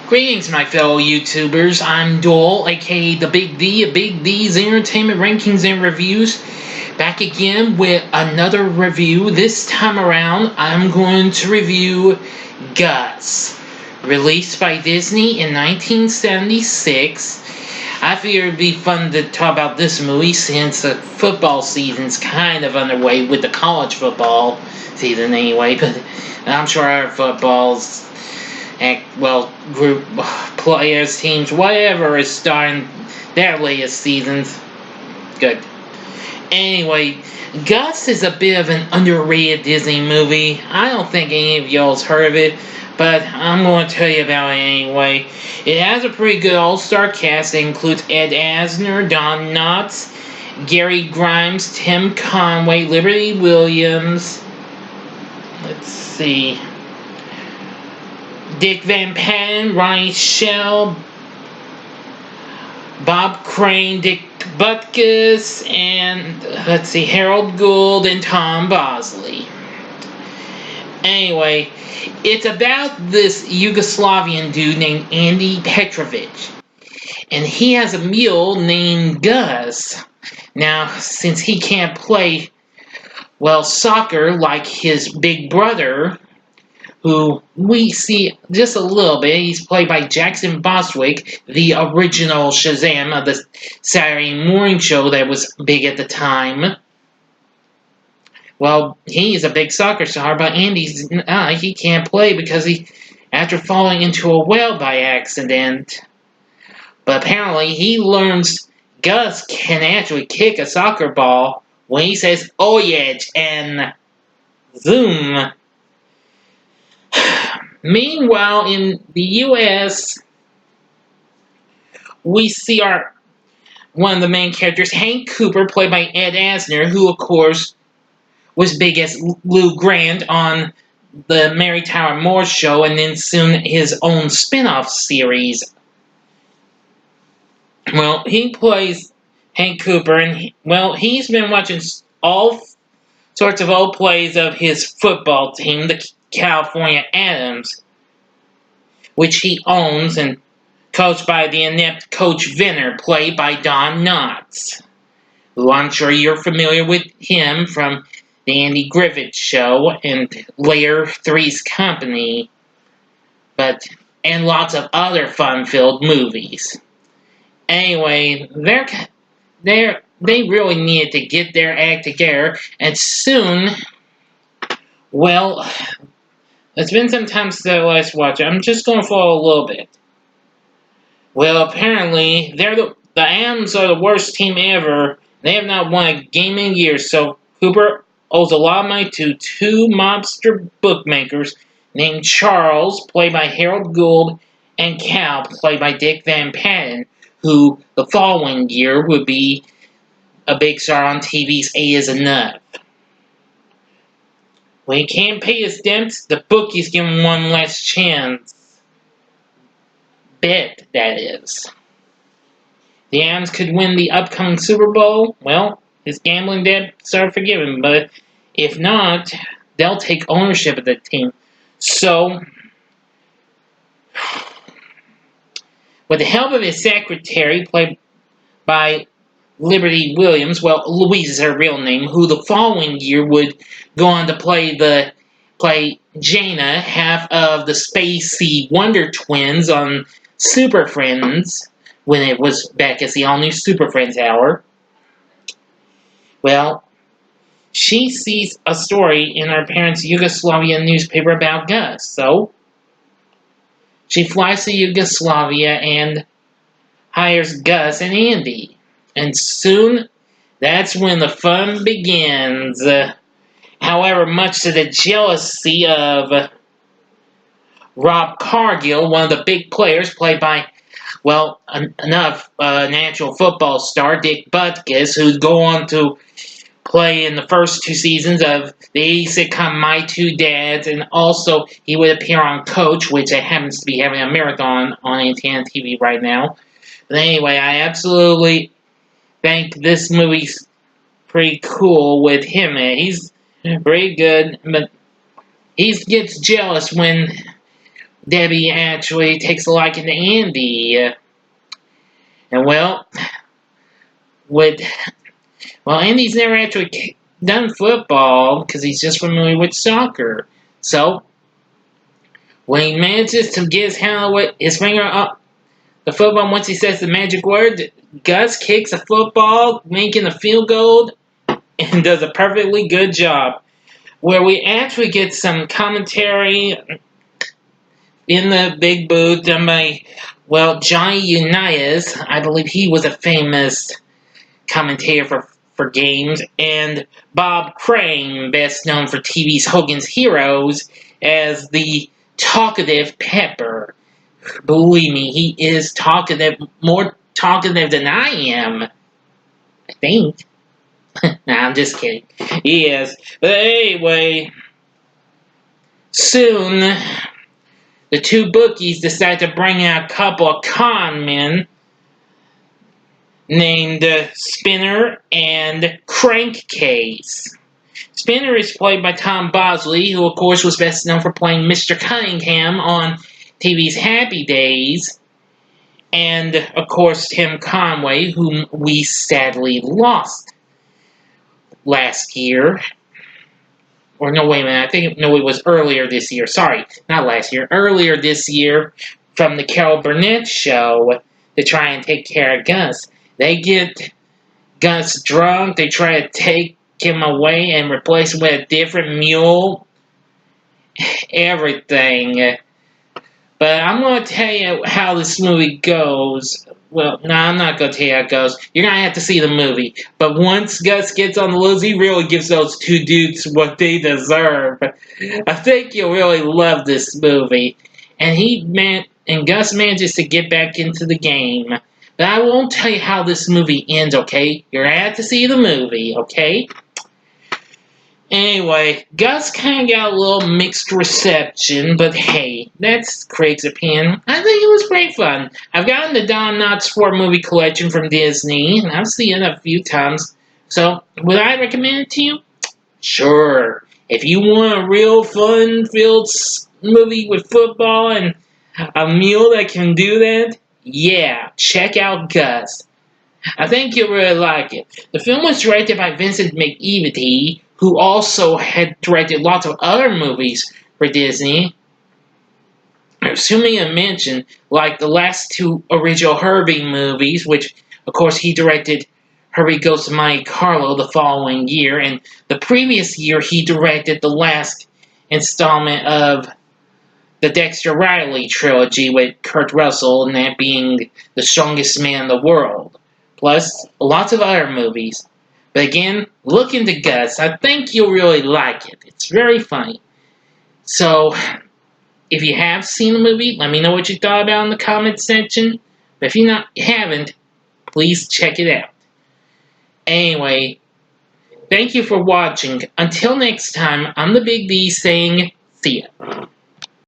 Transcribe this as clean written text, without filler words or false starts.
Greetings, my fellow YouTubers. I'm Dole, aka the Big D of Big D's Entertainment Rankings and Reviews. Back again with another review. This time around, I'm going to review Gus. Released by Disney in 1976. I figure it'd be fun to talk about this movie since the football season's kind of underway with the college football season anyway, but I'm sure our football's group players, teams, whatever is starting their latest seasons. Good. Anyway, Gus is a bit of an underrated Disney movie. I don't think any of y'all's heard of it, but I'm going to tell you about it anyway. It has a pretty good all-star cast that includes Ed Asner, Don Knotts, Gary Grimes, Tim Conway, Liberty Williams. Let's see. Dick Van Patten, Ronnie Shell, Bob Crane, Dick Butkus, and let's see, Harold Gould and Tom Bosley. Anyway, it's about this Yugoslavian dude named Andy Petrovic, and he has a mule named Gus. Now, since he can't play, soccer like his big brother, who we see just a little bit. He's played by Jackson Bostwick, the original Shazam of the Saturday morning show that was big at the time. Well, he is a big soccer star, but Andy's he can't play because after falling into a well by accident. But apparently he learns Gus can actually kick a soccer ball when he says "Oyej" and zoom. Meanwhile, in the U.S., we see one of the main characters, Hank Cooper, played by Ed Asner, who, of course, was big as Lou Grant on the Mary Tyler Moore Show, and then soon his own spin-off series. Well, he plays Hank Cooper, and he's been watching all sorts of old plays of his football team, the California Adams, which he owns and coached by the inept Coach Venner, played by Don Knotts, who I'm sure you're familiar with him from the Andy Griffith Show and later Three's Company, and lots of other fun-filled movies. Anyway, they really needed to get their act together, and soon, it's been some time since I last watched it. I'm just going to follow a little bit. Well, apparently, the Adams are the worst team ever. They have not won a game in years, so Cooper owes a lot of money to two mobster bookmakers named Charles, played by Harold Gould, and Cal, played by Dick Van Patten, who the following year would be a big star on TV's 8 is Enough. When he can't pay his debts, the bookies give him one last chance. Bet, that is. The Adams could win the upcoming Super Bowl. Well, his gambling debts are forgiven, but if not, they'll take ownership of the team. So, with the help of his secretary, played by Liberty Williams, Louise is her real name, who the following year would go on to play Jaina, half of the Spacey Wonder Twins on Super Friends, when it was back as the all-new Super Friends hour. Well, she sees a story in her parents' Yugoslavian newspaper about Gus, so she flies to Yugoslavia and hires Gus and Andy. And soon, that's when the fun begins. However, much to the jealousy of Rob Cargill, one of the big players, played by, natural football star Dick Butkus, who'd go on to play in the first two seasons of the sitcom My Two Dads, and also he would appear on Coach, which happens to be having a marathon on Antenna TV right now. But anyway, I absolutely think this movie's pretty cool with him. He's pretty good, but he gets jealous when Debbie actually takes a liking to Andy. And with Andy's never actually done football because he's just familiar with soccer. So when he manages to get his finger up the football, once he says the magic word, Gus kicks a football, making a field goal, and does a perfectly good job. Where we actually get some commentary in the big booth done by, Johnny Unitas. I believe he was a famous commentator for games, and Bob Crane, best known for TV's Hogan's Heroes, as the talkative Pepper. Believe me, he is talkative, more talkative than I am, I think. Nah, I'm just kidding. He is. But anyway, soon the two bookies decide to bring out a couple of con men named Spinner and Crankcase. Spinner is played by Tom Bosley, who of course was best known for playing Mr. Cunningham on TV's Happy Days, and of course Tim Conway, whom we sadly lost last year. Or no, wait a minute, it was earlier this year. Sorry, not last year. Earlier this year from the Carol Burnett show to try and take care of Gus. They get Gus drunk, they try to take him away and replace him with a different mule. Everything. But I'm going to tell you how this movie goes. Well, no, I'm not going to tell you how it goes. You're going to have to see the movie. But once Gus gets on the loose, he really gives those two dudes what they deserve. I think you'll really love this movie. And Gus manages to get back into the game. But I won't tell you how this movie ends, okay? You're going to have to see the movie, okay? Anyway, Gus kind of got a little mixed reception, but hey, that's Craig's opinion. I think it was pretty fun. I've gotten the Don Knotts 4-movie collection from Disney, and I've seen it a few times. So, would I recommend it to you? Sure. If you want a real fun-filled movie with football and a mule that can do that, yeah, check out Gus. I think you'll really like it. The film was directed by Vincent McEvety, who also had directed lots of other movies for Disney. Assuming I mentioned, like the last two original Herbie movies, which, of course, he directed Herbie Goes to Monte Carlo the following year, and the previous year he directed the last installment of the Dexter Riley trilogy with Kurt Russell, and that being The Strongest Man in the World. Plus, lots of other movies. But again, look into Gus. I think you'll really like it. It's very funny. So, if you have seen the movie, let me know what you thought about in the comments section. But if you haven't, please check it out. Anyway, thank you for watching. Until next time, I'm the Big D saying, see ya.